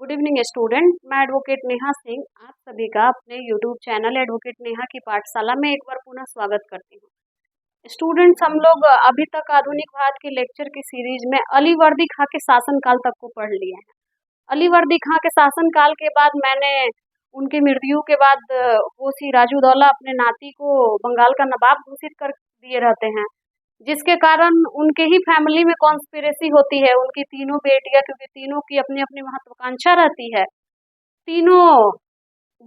Good evening student. मैं advocate Neha Singh आप सभी का अपने यूट्यूब चैनल एडवोकेट नेहा की पाठशाला में एक बार पुनः स्वागत करती हूँ। स्टूडेंट्स, हम लोग अभी तक आधुनिक भारत के लेक्चर की सीरीज में अली वर्दी खां के शासनकाल तक को पढ़ लिए हैं। अली वर्दी खां के शासनकाल के बाद मैंने उनकी मृत्यु के बाद वो सिराजुद्दौला अपने नाती को बंगाल का नवाब घोषित कर दिए रहते हैं, जिसके कारण उनके ही फैमिली में कॉन्स्पिरेसी होती है। उनकी तीनों बेटियां, क्योंकि तीनों की अपनी अपनी महत्वाकांक्षा रहती है, तीनों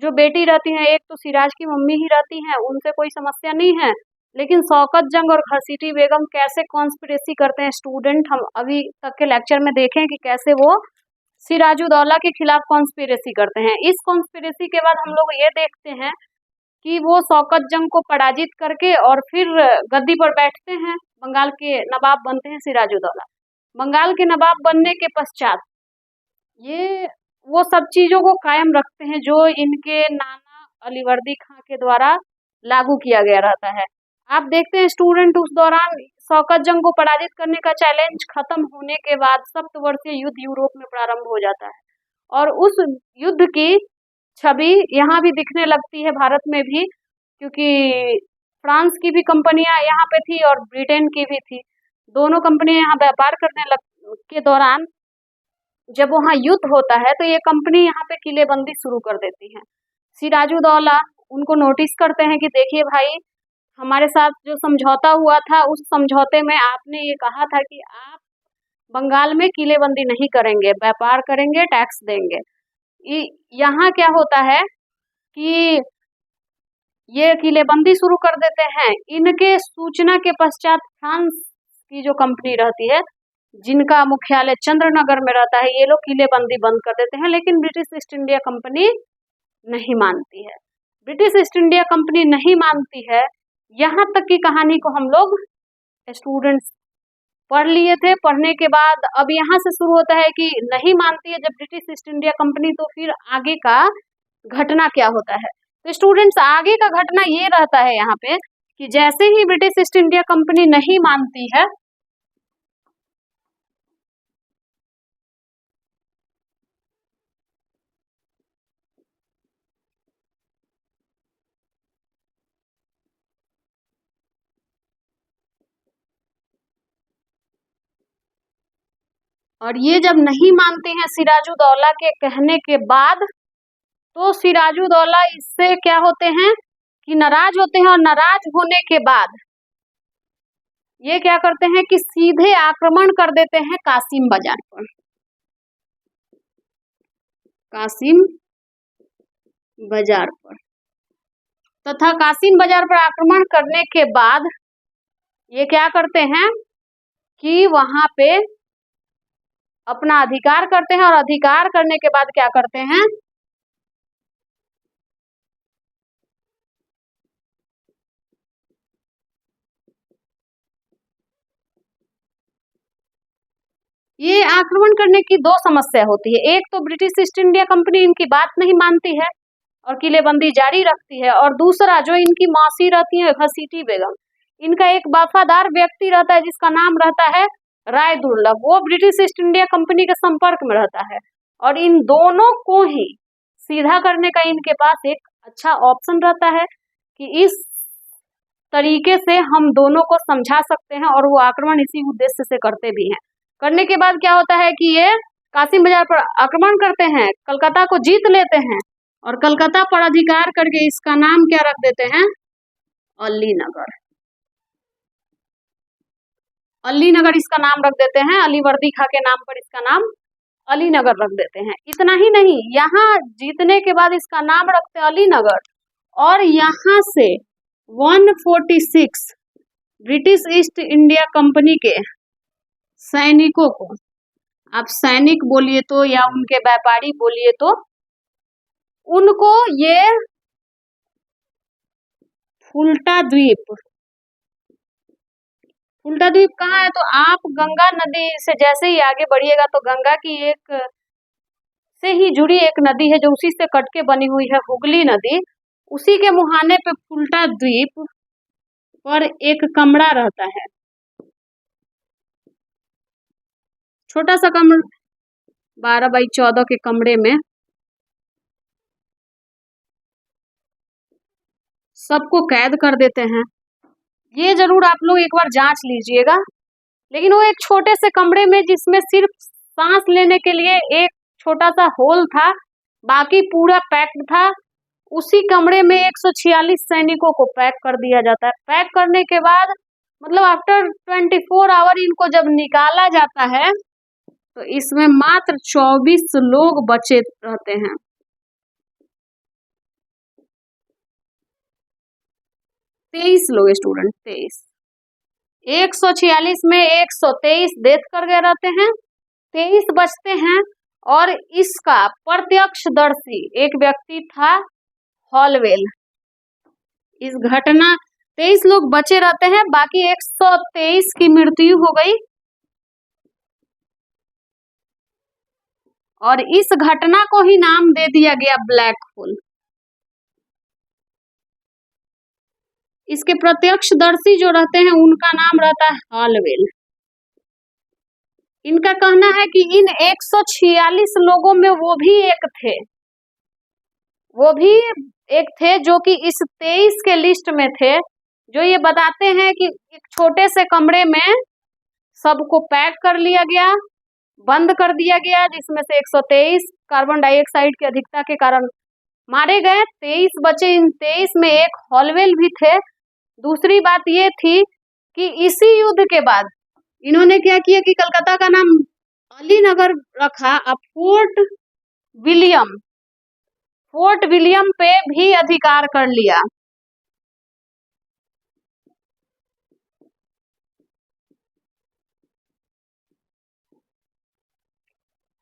जो बेटी रहती हैं, एक तो सिराज की मम्मी ही रहती हैं, उनसे कोई समस्या नहीं है, लेकिन शौकत जंग और घसीटी बेगम कैसे कॉन्स्पिरेसी करते हैं स्टूडेंट, हम अभी तक के लेक्चर में देखें कि कैसे वो सिराजुद्दौला के खिलाफ कॉन्स्पिरेसी करते हैं। इस कॉन्स्पिरेसी के बाद हम लोग ये देखते हैं कि वो शौकत जंग को पराजित करके और फिर गद्दी पर बैठते हैं, बंगाल के नवाब बनते हैं सिराजुद्दौला। बंगाल के नवाब बनने के पश्चात ये वो सब चीजों को कायम रखते हैं जो इनके नाना अली वर्दी खां के द्वारा लागू किया गया रहता है। आप देखते हैं स्टूडेंट, उस दौरान शौकत जंग को पराजित करने का चैलेंज खत्म होने के बाद सप्तवर्षीय युद्ध यूरोप में प्रारंभ हो जाता है और उस युद्ध की छवि यहाँ भी दिखने लगती है, भारत में भी, क्योंकि फ्रांस की भी कंपनियां यहाँ पे थी और ब्रिटेन की भी थी। दोनों कंपनियां यहाँ व्यापार करने के दौरान जब वहाँ युद्ध होता है तो ये कंपनी यहाँ पे किलेबंदी शुरू कर देती है। सिराजुद्दौला उनको नोटिस करते हैं कि देखिए भाई, हमारे साथ जो समझौता हुआ था उस समझौते में आपने ये कहा था कि आप बंगाल में किलेबंदी नहीं करेंगे, व्यापार करेंगे, टैक्स देंगे। यहाँ क्या होता है कि ये किलेबंदी शुरू कर देते हैं। इनके सूचना के पश्चात फ्रांस की जो कंपनी रहती है, जिनका मुख्यालय चंद्रनगर में रहता है, ये लोग किलेबंदी बंद कर देते हैं, लेकिन ब्रिटिश ईस्ट इंडिया कंपनी नहीं मानती है। ब्रिटिश ईस्ट इंडिया कंपनी नहीं मानती है, यहाँ तक की कहानी को हम लोग स्टूडेंट्स पढ़ लिए थे। पढ़ने के बाद अब यहाँ से शुरू होता है कि नहीं मानती है जब ब्रिटिश ईस्ट इंडिया कंपनी, तो फिर आगे का घटना क्या होता है। तो स्टूडेंट्स, आगे का घटना ये रहता है यहाँ पे कि जैसे ही ब्रिटिश ईस्ट इंडिया कंपनी नहीं मानती है, और ये जब नहीं मानते हैं सिराजुद्दौला के कहने के बाद, तो सिराजुद्दौला इससे क्या होते हैं कि नाराज होते हैं, और नाराज होने के बाद ये क्या करते हैं कि सीधे आक्रमण कर देते हैं कासिम बाजार पर। कासिम बाजार पर तथा कासिम बाजार पर आक्रमण करने के बाद ये क्या करते हैं कि वहां पे अपना अधिकार करते हैं, और अधिकार करने के बाद क्या करते हैं, ये आक्रमण करने की दो समस्या होती है। एक तो ब्रिटिश ईस्ट इंडिया कंपनी इनकी बात नहीं मानती है और किलेबंदी जारी रखती है, और दूसरा जो इनकी मौसी रहती है घसीटी बेगम, इनका एक वफादार व्यक्ति रहता है जिसका नाम रहता है राय दुर्लभ, वो ब्रिटिश ईस्ट इंडिया कंपनी के संपर्क में रहता है, और इन दोनों को ही सीधा करने का इनके पास एक अच्छा ऑप्शन रहता है कि इस तरीके से हम दोनों को समझा सकते हैं, और वो आक्रमण इसी उद्देश्य से करते भी हैं। करने के बाद क्या होता है कि ये कासिम बाजार पर आक्रमण करते हैं, कलकत्ता को जीत लेते हैं, और कलकत्ता पर अधिकार करके इसका नाम क्या रख देते हैं, अलीनगर। अलीनगर इसका नाम रख देते हैं, अली वर्दी खां के नाम पर इसका नाम अलीनगर रख देते हैं। इतना ही नहीं, यहाँ जीतने के बाद इसका नाम रखते हैं अलीनगर, और यहाँ से 146 ब्रिटिश ईस्ट इंडिया कंपनी के सैनिकों को, आप सैनिक बोलिए तो या उनके व्यापारी बोलिए तो, उनको ये फुल्टा द्वीप, फुल्टा द्वीप कहाँ है, तो आप गंगा नदी से जैसे ही आगे बढ़िएगा तो गंगा की एक से ही जुड़ी एक नदी है जो उसी से कट के बनी हुई है, हुगली नदी, उसी के मुहाने पे फुल्टा द्वीप पर एक कमरा रहता है, छोटा सा कमरा, 12x14 के कमरे में सबको कैद कर देते हैं। ये जरूर आप लोग एक बार जांच लीजिएगा। लेकिन वो एक छोटे से कमरे में जिसमें सिर्फ सांस लेने के लिए एक छोटा सा होल था, बाकी पूरा पैक्ड था, उसी कमरे में 146 सैनिकों को पैक कर दिया जाता है। पैक करने के बाद मतलब आफ्टर 24 आवर इनको जब निकाला जाता है तो इसमें मात्र 24 लोग बचे रहते हैं। 23 लोग स्टूडेंट, 23, 146 में 123 डेथ कर गए रहते हैं, 23 बचते हैं। और इसका प्रत्यक्षदर्शी एक व्यक्ति था, हॉलवेल। इस घटना 23 लोग बचे रहते हैं, बाकी 123 की मृत्यु हो गई। और इस घटना को ही नाम दे दिया गया ब्लैक होल। इसके प्रत्यक्षदर्शी जो रहते हैं उनका नाम रहता है हॉलवेल। इनका कहना है कि इन 146 लोगों में वो भी एक थे जो कि इस 23 के लिस्ट में थे, जो ये बताते हैं कि एक छोटे से कमरे में सबको पैक कर लिया गया, बंद कर दिया गया, जिसमें से 123 कार्बन डाइऑक्साइड की अधिकता के कारण मारे गए, 23 बचे। इन 23 में एक हॉलवेल भी थे। दूसरी बात ये थी कि इसी युद्ध के बाद इन्होंने क्या किया कि कलकत्ता का नाम अलीनगर रखा, अब फोर्ट विलियम पे भी अधिकार कर लिया।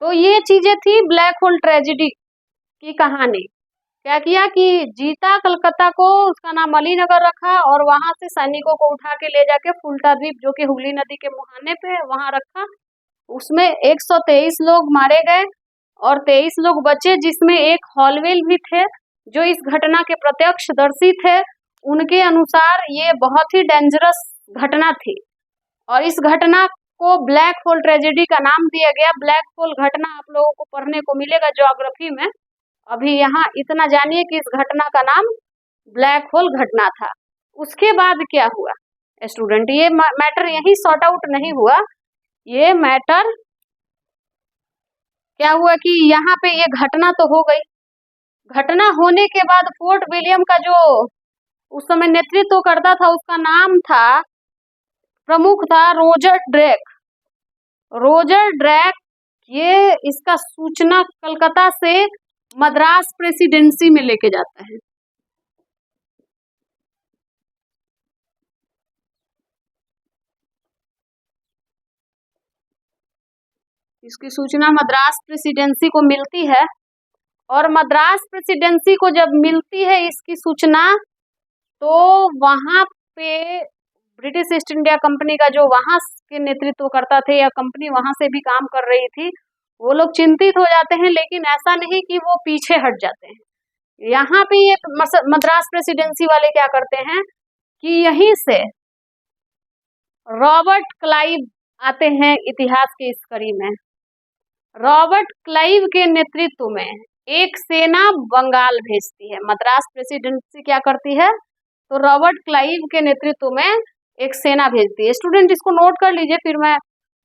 तो ये चीजें थी ब्लैक होल ट्रेजेडी की कहानी। क्या किया कि जीता कलकत्ता को, उसका नाम अलीनगर रखा और वहां से सैनिकों को उठा के ले जाके फुल्टा द्वीप जो कि हुगली नदी के मुहाने पे वहां रखा। उसमें 123 लोग मारे गए और 23 लोग बचे, जिसमें एक हॉलवेल भी थे जो इस घटना के प्रत्यक्षदर्शी थे। उनके अनुसार ये बहुत ही डेंजरस घटना थी और इस घटना को ब्लैक होल ट्रेजेडी का नाम दिया गया। ब्लैक होल घटना आप लोगों को पढ़ने को मिलेगा ज्योग्राफी में। अभी यहाँ इतना जानिए कि इस घटना का नाम ब्लैक होल घटना था। उसके बाद क्या हुआ स्टूडेंट, ये मैटर यही सॉर्ट आउट नहीं हुआ। ये मैटर क्या हुआ कि यहाँ पे ये घटना तो हो गई। घटना होने के बाद फोर्ट विलियम का जो उस समय नेतृत्व करता था, उसका नाम था, प्रमुख था रोजर ड्रेक। रोजर ड्रेक ये इसका सूचना कलकत्ता से मद्रास प्रेसिडेंसी में लेके जाता है। इसकी सूचना मद्रास प्रेसिडेंसी को मिलती है और मद्रास प्रेसिडेंसी को जब मिलती है इसकी सूचना, तो वहां पे ब्रिटिश ईस्ट इंडिया कंपनी का जो वहां के नेतृत्व करता थे या कंपनी वहां से भी काम कर रही थी, वो लोग चिंतित हो जाते हैं। लेकिन ऐसा नहीं कि वो पीछे हट जाते हैं। यहाँ पे ये मद्रास प्रेसिडेंसी वाले क्या करते हैं कि यहीं से रॉबर्ट क्लाइव आते हैं इतिहास के इस कड़ी में। रॉबर्ट क्लाइव के नेतृत्व में एक सेना बंगाल भेजती है। मद्रास प्रेसिडेंसी क्या करती है, तो रॉबर्ट क्लाइव के नेतृत्व में एक सेना भेजती है। स्टूडेंट इसको नोट कर लीजिए, फिर मैं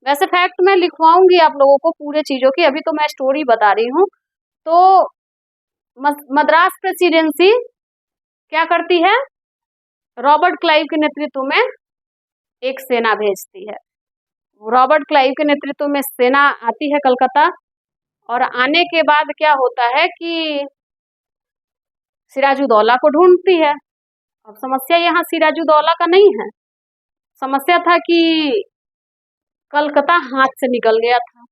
वैसे फैक्ट में लिखवाऊंगी आप लोगों को पूरे चीजों की, अभी तो मैं स्टोरी बता रही हूँ। तो मद्रास प्रेसिडेंसी क्या करती है, रॉबर्ट क्लाइव के नेतृत्व में एक सेना भेजती है। रॉबर्ट क्लाइव के नेतृत्व में सेना आती है कलकत्ता और आने के बाद क्या होता है कि सिराजुद्दौला को ढूंढती है। अब समस्या यहाँ सिराजुद्दौला का नहीं है, समस्या था कि कलकत्ता हाथ से निकल गया था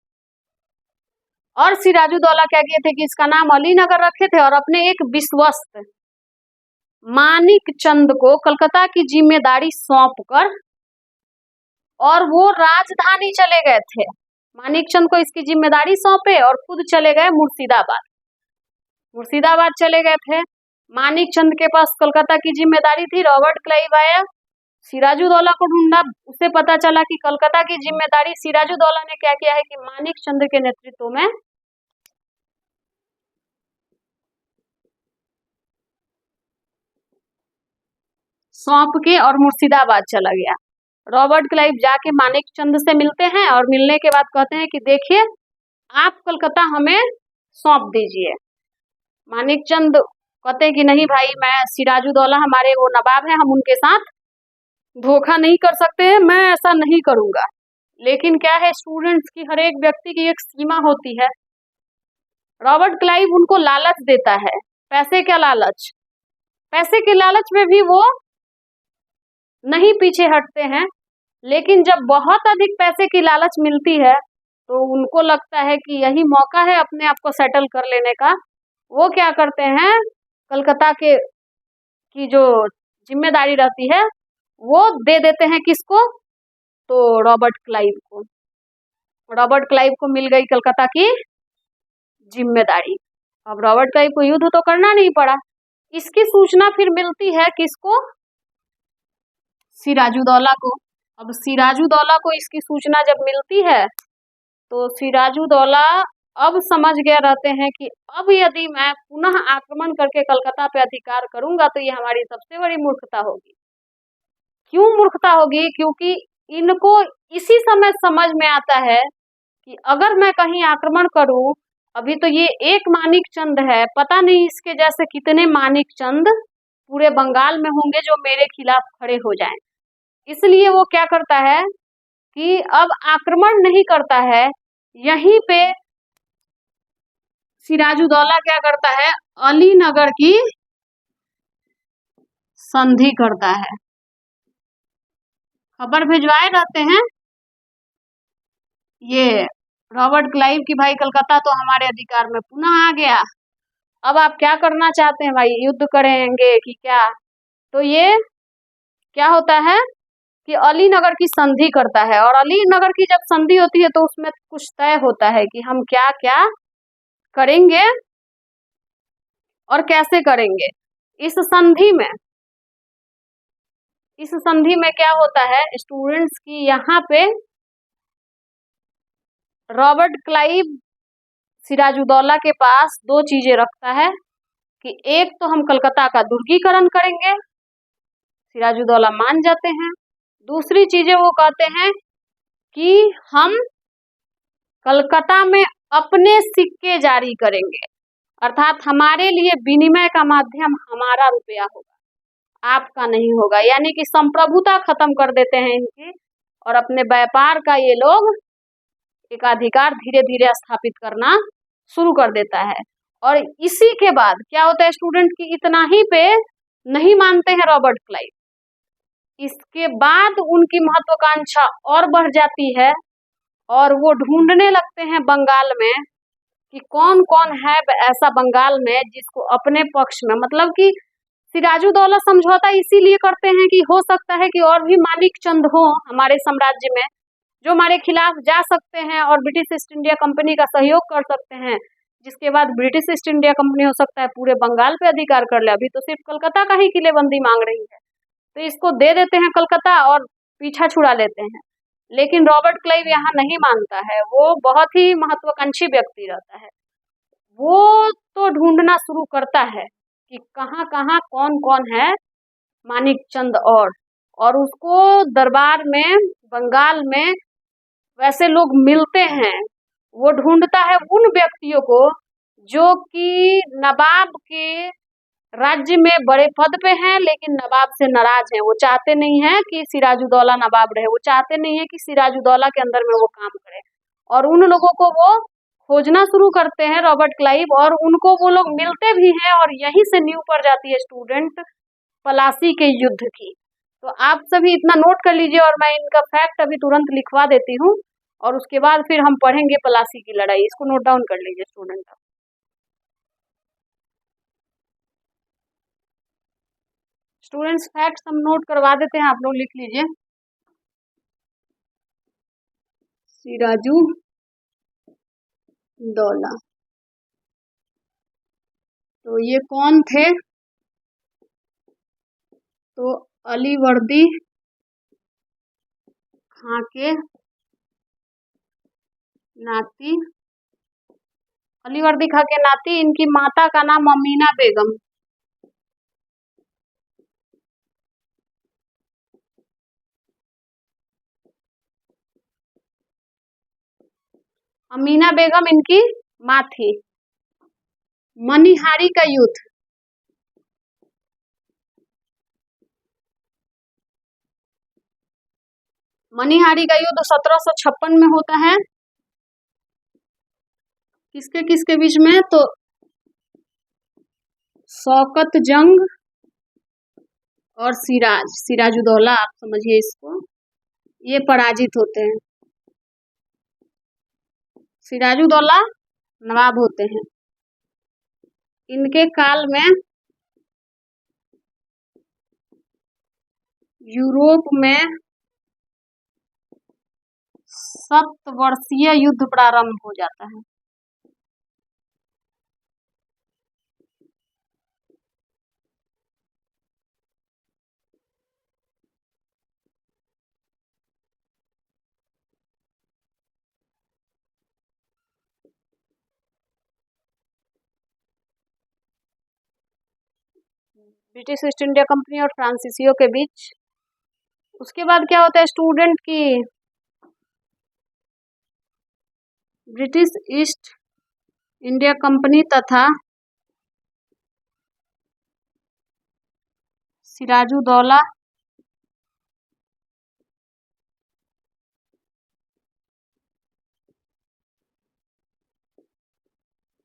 और सिराजुद्दौला क्या किए थे कि इसका नाम अलीनगर रखे थे और अपने एक विश्वस्त मानिक चंद को कलकत्ता की जिम्मेदारी सौंपकर और वो राजधानी चले गए थे। मानिक चंद को इसकी जिम्मेदारी सौंपे और खुद चले गए मुर्शिदाबाद चले गए थे। मानिक चंद के पास कलकत्ता की जिम्मेदारी थी। रॉबर्ट क्लाइव आया, सिराजुद्दौला को ढूंढा, उसे पता चला कि कलकत्ता की जिम्मेदारी सिराजुद्दौला ने क्या किया है कि मानिक चंद के नेतृत्व में सौंप के और मुर्शिदाबाद चला गया। रॉबर्ट क्लाइव जाके मानिकचंद से मिलते हैं और मिलने के बाद कहते हैं कि देखिए आप कलकत्ता हमें सौंप दीजिए। मानिकचंद कहते हैं कि नहीं भाई, मैं सिराजुद्दौला हमारे वो नवाब हैं, हम उनके साथ धोखा नहीं कर सकते हैं, मैं ऐसा नहीं करूंगा। लेकिन क्या है, स्टूडेंट्स की हर एक व्यक्ति की एक सीमा होती है। रॉबर्ट क्लाइव उनको लालच देता है। पैसे का लालच, पैसे के लालच में भी वो नहीं पीछे हटते हैं। लेकिन जब बहुत अधिक पैसे की लालच मिलती है तो उनको लगता है कि यही मौका है अपने आप को सेटल कर लेने का। वो क्या करते हैं, कलकत्ता के की जो जिम्मेदारी रहती है वो दे देते हैं किसको, तो रॉबर्ट क्लाइव को। रॉबर्ट क्लाइव को मिल गई कलकत्ता की जिम्मेदारी। अब रॉबर्ट क्लाइव को युद्ध तो करना नहीं पड़ा। इसकी सूचना फिर मिलती है किसको, सिराजुद्दौला को। अब सिराजुद्दौला को इसकी सूचना जब मिलती है तो सिराजुद्दौला अब समझ गए रहते हैं कि अब यदि मैं पुनः आक्रमण करके कलकत्ता पे अधिकार करूंगा तो ये हमारी सबसे बड़ी मूर्खता होगी। क्यों मूर्खता होगी? क्योंकि इनको इसी समय समझ में आता है कि अगर मैं कहीं आक्रमण करूं, अभी तो ये एक मानिकचंद है, पता नहीं इसके जैसे कितने मानिकचंद पूरे बंगाल में होंगे जो मेरे खिलाफ खड़े हो जाएं। इसलिए वो क्या करता है कि अब आक्रमण नहीं करता है। यहीं पे सिराजुद्दौला क्या करता है, अलीनगर की संधि करता है। खबर भिजवाए रहते हैं ये रॉबर्ट क्लाइव की भाई कलकत्ता तो हमारे अधिकार में पुनः आ गया। अब आप क्या करना चाहते हैं भाई, युद्ध करेंगे कि क्या? तो ये क्या होता है कि अलीनगर की संधि करता है। और अलीनगर की जब संधि होती है तो उसमें कुछ तय होता है कि हम क्या क्या करेंगे और कैसे करेंगे। इस संधि में क्या होता है, स्टूडेंट्स की यहाँ पे रॉबर्ट क्लाइव सिराजुद्दौला के पास दो चीजें रखता है कि एक तो हम कलकत्ता का दुर्गीकरण करेंगे, सिराजुद्दौला मान जाते हैं। दूसरी चीजें वो कहते हैं कि हम कलकत्ता में अपने सिक्के जारी करेंगे, अर्थात हमारे लिए विनिमय का माध्यम हमारा रुपया होगा, आपका नहीं होगा। यानी कि संप्रभुता खत्म कर देते हैं इनकी और अपने व्यापार का ये लोग एकाधिकार धीरे धीरे स्थापित करना शुरू कर देता है। और इसी के बाद क्या होता है, स्टूडेंट की इतना ही पे नहीं मानते हैं रॉबर्ट क्लाइव। इसके बाद उनकी महत्वाकांक्षा और बढ़ जाती है और वो ढूंढने लगते हैं बंगाल में कि कौन कौन है ऐसा बंगाल में जिसको अपने पक्ष में, मतलब कि सिराजुद्दौला समझौता इसीलिए करते हैं कि हो सकता है कि और भी मानिकचंद हो हमारे साम्राज्य में जो हमारे खिलाफ जा सकते हैं और ब्रिटिश ईस्ट इंडिया कंपनी का सहयोग कर सकते हैं, जिसके बाद ब्रिटिश ईस्ट इंडिया कंपनी हो सकता है पूरे बंगाल पे अधिकार कर ले। अभी तो सिर्फ कलकत्ता का ही किलेबंदी मांग रही है, तो इसको दे देते हैं कलकत्ता और पीछा छुड़ा लेते हैं। लेकिन रॉबर्ट क्लाइव यहाँ नहीं मानता है, वो बहुत ही महत्वाकांक्षी व्यक्ति रहता है। वो तो ढूंढना शुरू करता है कि कहाँ कहाँ कौन कौन है मानिकचंद और उसको दरबार में बंगाल में वैसे लोग मिलते हैं। वो ढूंढता है उन व्यक्तियों को जो कि नवाब के राज्य में बड़े पद पे हैं लेकिन नवाब से नाराज हैं। वो चाहते नहीं है कि सिराजुद्दौला नवाब रहे, वो चाहते नहीं है कि सिराजुद्दौला के अंदर में वो काम करे। और उन लोगों को वो खोजना शुरू करते हैं रॉबर्ट क्लाइव, और उनको वो लोग मिलते भी हैं। और यहीं से न्यू पड़ जाती है स्टूडेंट पलासी के युद्ध की। तो आप सभी इतना नोट कर लीजिए और मैं इनका फैक्ट अभी तुरंत लिखवा देती हूँ और उसके बाद फिर हम पढ़ेंगे पलासी की लड़ाई। इसको नोट डाउन कर लीजिए स्टूडेंट। स्टूडेंट्स फैक्ट्स हम नोट करवा देते हैं, आप लोग लिख लीजिए। सिराजुद्दौला, तो ये कौन थे? तो अलीवर्दी खां के नाती, अलीवर्दी खां के नाती। इनकी माता का नाम अमीना बेगम। अमीना बेगम इनकी माँ थी। मनिहारी का युद्ध, मनिहारी का युद्ध 1756 में होता है। किसके किसके बीच में? तो शौकत जंग और सिराजुद्दौला, आप समझिए इसको, ये पराजित होते हैं। सिराजुद्दौला नवाब होते हैं। इनके काल में यूरोप में सप्तवर्षीय युद्ध प्रारंभ हो जाता है। ब्रिटिश ईस्ट इंडिया कंपनी और फ्रांसीसियों के बीच। उसके बाद क्या होता है स्टूडेंट की? ब्रिटिश ईस्ट इंडिया कंपनी तथा सिराजुद्दौला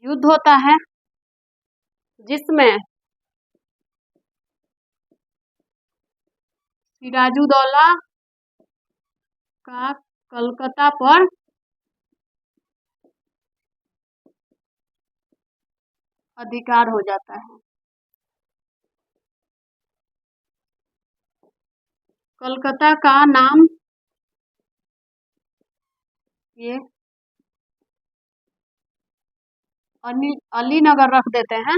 युद्ध होता है, जिसमें सिराजुद्दौला का कलकत्ता पर अधिकार हो जाता है। कलकत्ता का नाम ये अलीनगर रख देते हैं।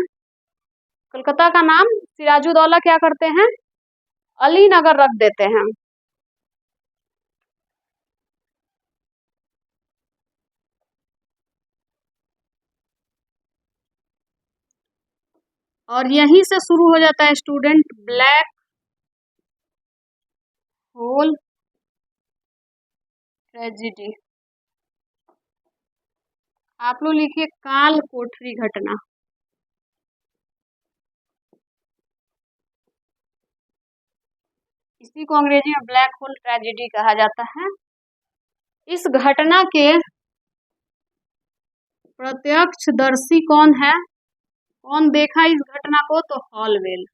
कलकत्ता का नाम सिराजुद्दौला क्या करते हैं? अलीनगर रख देते हैं। और यहीं से शुरू हो जाता है स्टूडेंट ब्लैक होल ट्रेजिडी। आप लोग लिखिए काल कोठरी घटना। इसी को अंग्रेजी में ब्लैक होल ट्रेजिडी कहा जाता है। इस घटना के प्रत्यक्षदर्शी कौन है? कौन देखा इस घटना को? तो हॉलवेल।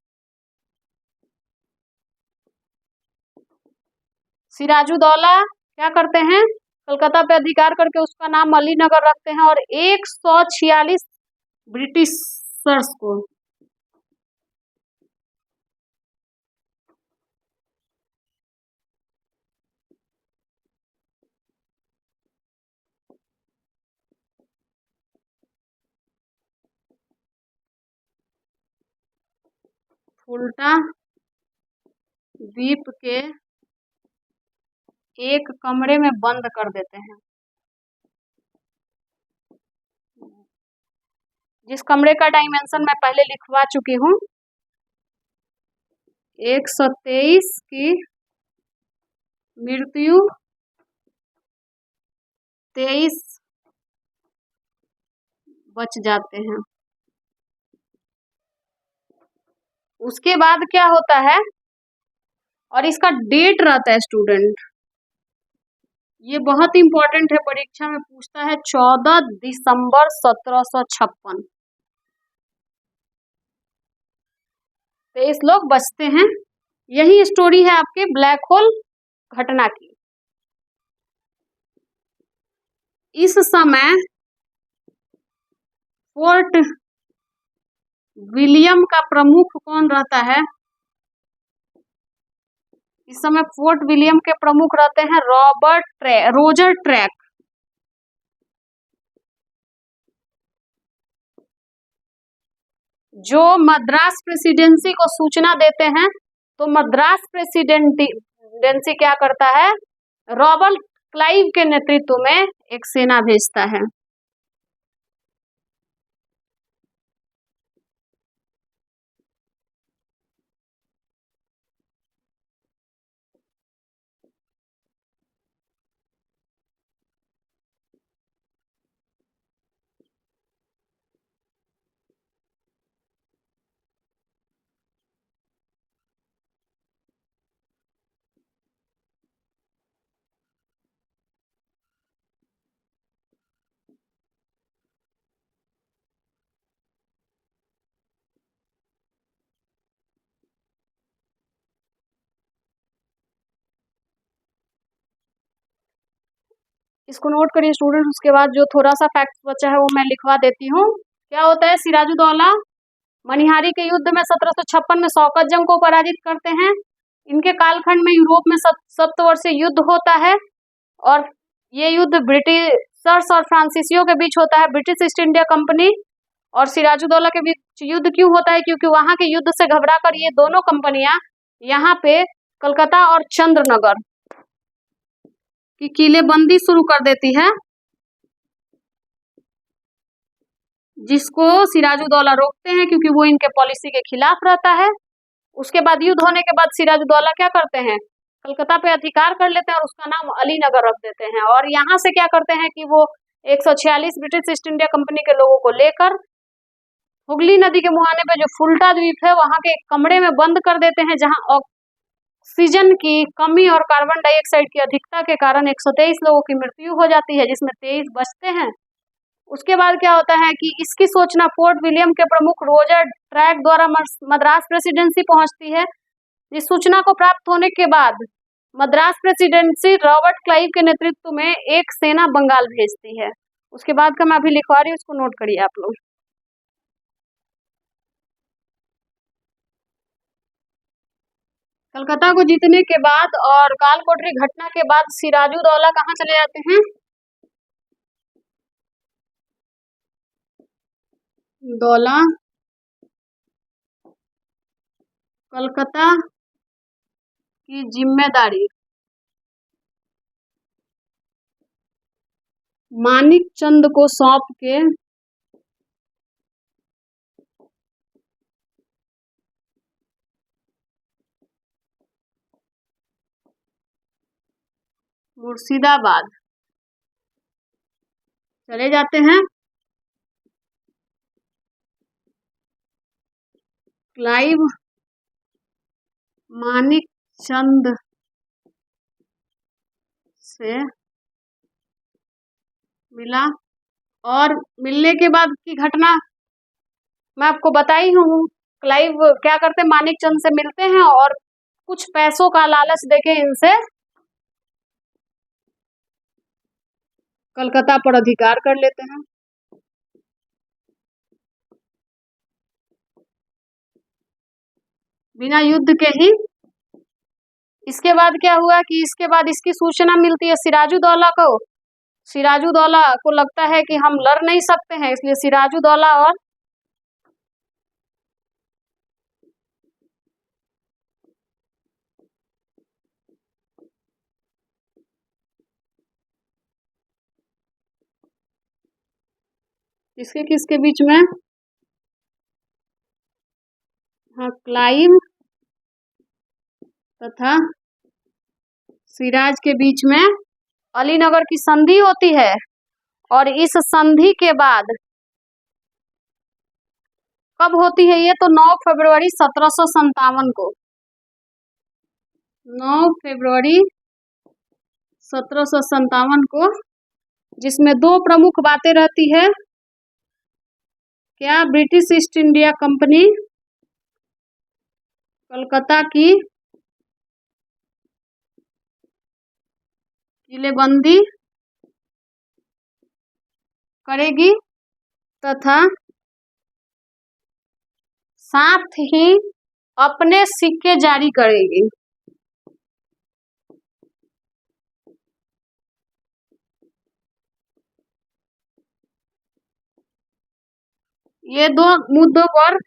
सिराजुद्दौला क्या करते हैं? कलकत्ता पे अधिकार करके उसका नाम अलीनगर रखते हैं और 146 ब्रिटिशर्स को फुल्टा द्वीप के एक कमरे में बंद कर देते हैं। जिस कमरे का डायमेंशन मैं पहले लिखवा चुकी हूँ, 123 की मृत्यु, 23 बच जाते हैं। उसके बाद क्या होता है? और इसका डेट रहता है स्टूडेंट, ये बहुत इंपॉर्टेंट है, परीक्षा में पूछता है 14 दिसंबर 1756। 23 लोग बचते हैं। यही स्टोरी है आपके ब्लैक होल घटना की। इस समय फोर्ट विलियम का प्रमुख कौन रहता है? इस समय फोर्ट विलियम के प्रमुख रहते हैं रोजर ट्रैक। जो मद्रास प्रेसिडेंसी को सूचना देते हैं, तो मद्रास प्रेसिडेंसी क्या करता है? रॉबर्ट क्लाइव के नेतृत्व में एक सेना भेजता है। इसको नोट करिए स्टूडेंट। उसके बाद जो थोड़ा सा फैक्ट बचा है वो मैं लिखवा देती हूँ। क्या होता है, सिराजुद्दौला मनिहारी के युद्ध में 1756 में शौकत जंग को पराजित करते हैं। इनके कालखंड में यूरोप में सप्तवर्षीय युद्ध होता है और ये युद्ध ब्रिटिशर्स और फ्रांसीसियों के बीच होता है। ब्रिटिश ईस्ट इंडिया कंपनी और सिराजुद्दौला के बीच युद्ध क्यों होता है, क्योंकि वहां के युद्ध से घबराकर ये दोनों कंपनियां यहाँ पे कलकत्ता और चंद्रनगर की किलेबंदी शुरू कर देती है, जिसको सिराजुद्दौला रोकते हैं क्योंकि वो इनके पॉलिसी के खिलाफ रहता है। उसके बाद युद्ध होने के बाद सिराजुद्दौला क्या करते हैं, कलकत्ता पे अधिकार कर लेते हैं और उसका नाम अलीनगर रख देते हैं। और यहाँ से क्या करते हैं कि वो 146 ब्रिटिश ईस्ट इंडिया कंपनी के लोगों को लेकर हुगली नदी के मुहाने पे जो फुल्टा द्वीप है वहां के एक कमरे में बंद कर देते हैं, जहां ऑक्सीजन की कमी और कार्बन डाइऑक्साइड की अधिकता के कारण 123 लोगों की मृत्यु हो जाती है, जिसमें 23 बचते हैं। उसके बाद क्या होता है कि इसकी सूचना फोर्ट विलियम के प्रमुख रोजर ट्रैक द्वारा मद्रास प्रेसिडेंसी पहुंचती है। इस सूचना को प्राप्त होने के बाद मद्रास प्रेसिडेंसी रॉबर्ट क्लाइव के नेतृत्व में एक सेना बंगाल भेजती है। उसके बाद का मैं अभी लिखवा रही हूँ, उसको नोट करिए आप लोग। कलकत्ता को जीतने के बाद और कालकोठरी घटना के बाद सिराजुद्दौला कहाँ चले जाते हैं, दौला कलकत्ता की जिम्मेदारी मानिक चंद को सौंप के मुर्शिदाबाद चले जाते हैं। क्लाइव मानिक चंद से मिला और मिलने के बाद की घटना मैं आपको बताई हूँ। क्लाइव क्या करते हैं, मानिक चंद से मिलते हैं और कुछ पैसों का लालच देके इनसे कलकत्ता पर अधिकार कर लेते हैं। बिना युद्ध के ही। इसके बाद क्या हुआ कि इसके बाद इसकी सूचना मिलती है सिराजुद्दौला को। सिराजुद्दौला को लगता है कि हम लड़ नहीं सकते हैं, इसलिए सिराजुद्दौला और किसके किसके बीच में, हाँ, क्लाइव तथा सिराज के बीच में अलीनगर की संधि होती है। और इस संधि के बाद कब होती है ये, तो 9 फरवरी 1757 को, 9 फरवरी 1757 को, जिसमें दो प्रमुख बातें रहती है। क्या, British east India company Calcutta की किलेबंदी करेगी तथा साथ ही अपने सिक्के जारी करेगी। ये दो मुद्दों पर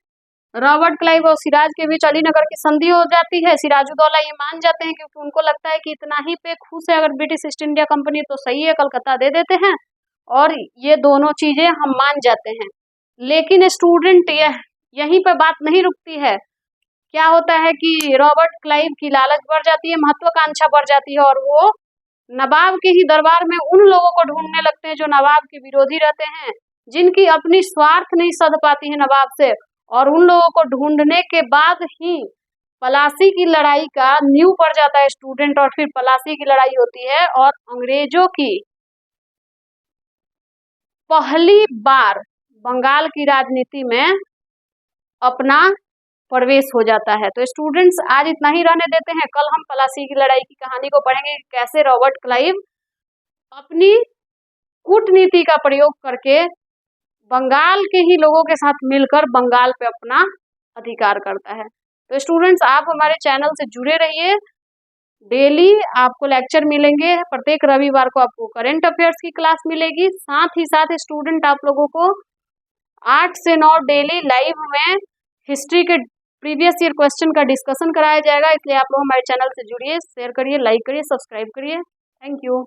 रॉबर्ट क्लाइव और सिराज के बीच अलीनगर की संधि हो जाती है। सिराजुद्दौला ये मान जाते हैं क्योंकि उनको लगता है कि इतना ही पे खुश है, अगर ब्रिटिश ईस्ट इंडिया कंपनी तो सही है, कलकत्ता दे देते हैं और ये दोनों चीजें हम मान जाते हैं। लेकिन स्टूडेंट यहीं पे बात नहीं रुकती है। क्या होता है कि रॉबर्ट क्लाइव की लालच बढ़ जाती है, महत्वाकांक्षा बढ़ जाती है और वो नवाब के ही दरबार में उन लोगों को ढूंढने लगते हैं जो नवाब के विरोधी रहते हैं, जिनकी अपनी स्वार्थ नहीं सध पाती है नवाब से। और उन लोगों को ढूंढने के बाद ही पलासी की लड़ाई का नींव पड़ जाता है स्टूडेंट। और फिर पलासी की लड़ाई होती है और अंग्रेजों की पहली बार बंगाल की राजनीति में अपना प्रवेश हो जाता है। तो स्टूडेंट्स आज इतना ही रहने देते हैं, कल हम पलासी की लड़ाई की कहानी को पढ़ेंगे, कैसे रॉबर्ट क्लाइव अपनी कूटनीति का प्रयोग करके बंगाल के ही लोगों के साथ मिलकर बंगाल पे अपना अधिकार करता है। तो स्टूडेंट्स, आप हमारे चैनल से जुड़े रहिए। डेली आपको लेक्चर मिलेंगे, प्रत्येक रविवार को आपको करंट अफेयर्स की क्लास मिलेगी। साथ ही साथ स्टूडेंट आप लोगों को 8 से 9 डेली लाइव में हिस्ट्री के प्रीवियस ईयर क्वेश्चन का डिस्कशन कराया जाएगा। इसलिए आप लोग हमारे चैनल से जुड़िए, शेयर करिए, लाइक करिए, सब्सक्राइब करिए। Thank you.